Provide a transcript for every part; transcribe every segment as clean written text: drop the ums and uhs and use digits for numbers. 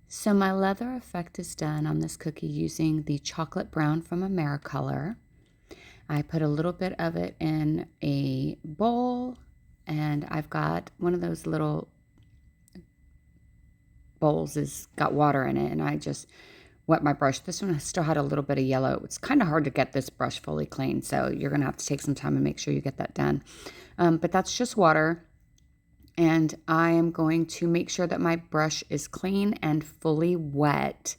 So my leather effect is done on this cookie using the chocolate brown from Americolor. I put a little bit of it in a bowl, and I've got one of those little bowls that's got water in it, and I just wet my brush. This one still had a little bit of yellow. It's kind of hard to get this brush fully clean, so you're going to have to take some time and make sure you get that done. But that's just water. And I am going to make sure that my brush is clean and fully wet.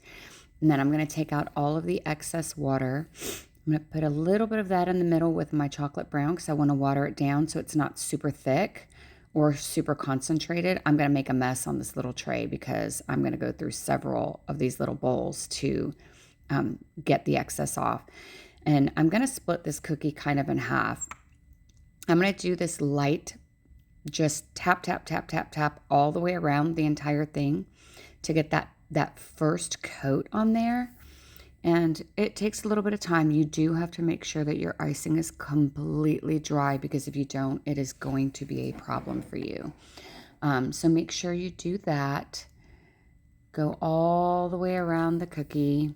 And then I'm going to take out all of the excess water. I'm going to put a little bit of that in the middle with my chocolate brown because I want to water it down so it's not super thick or super concentrated. I'm going to make a mess on this little tray because I'm going to go through several of these little bowls to get the excess off. And I'm going to split this cookie kind of in half. I'm going to do this light, just tap, tap, tap, tap, tap all the way around the entire thing to get that first coat on there. And it takes a little bit of time. You do have to make sure that your icing is completely dry because if you don't, it is going to be a problem for you. So make sure you do that. Go all the way around the cookie.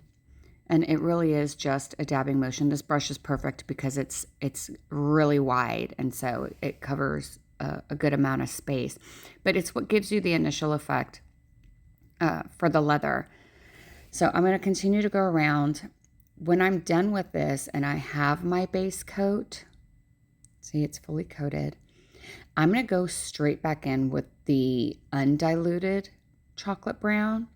And it really is just a dabbing motion. This brush is perfect because it's really wide, and so it covers a good amount of space. But it's what gives you the initial effect for the leather. So I'm going to continue to go around. When I'm done with this and I have my base coat, see it's fully coated, I'm going to go straight back in with the undiluted chocolate brown.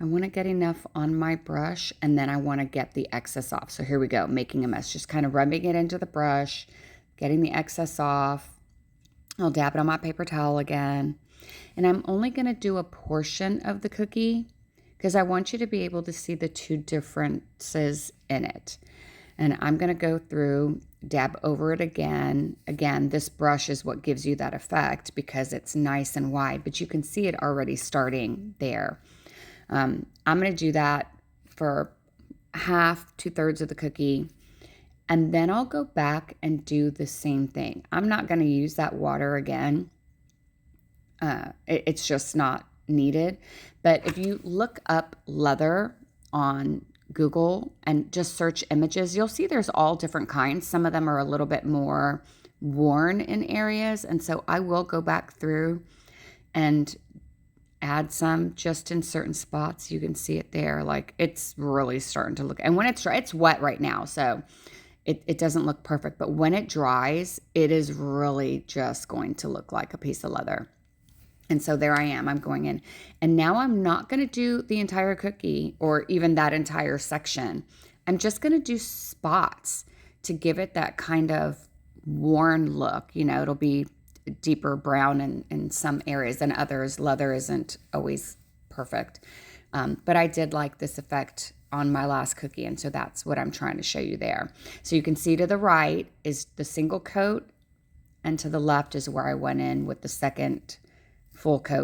I want to get enough on my brush, and then I want to get the excess off. So here we go, making a mess. Just kind of rubbing it into the brush, getting the excess off. I'll dab it on my paper towel again. And I'm only going to do a portion of the cookie because I want you to be able to see the two differences in it. And I'm going to go through, dab over it again. Again, this brush is what gives you that effect because it's nice and wide, but you can see it already starting there. I'm going to do that for half, 2/3 of the cookie. And then I'll go back and do the same thing. I'm not going to use that water again. It's just not needed. But if you look up leather on Google and just search images, you'll see there's all different kinds. Some of them are a little bit more worn in areas. And so I will go back through and add some just in certain spots. You can see it there. Like it's really starting to look, and when it's dry, it's wet right now. So it doesn't look perfect, but when it dries, it is really just going to look like a piece of leather. And so there I am, I'm going in. And now I'm not going to do the entire cookie or even that entire section. I'm just going to do spots to give it that kind of worn look. You know, it'll be deeper brown in some areas than others. Leather isn't always perfect. But I did like this effect on my last cookie, and so that's what I'm trying to show you there. So you can see to the right is the single coat, and to the left is where I went in with the second full coat.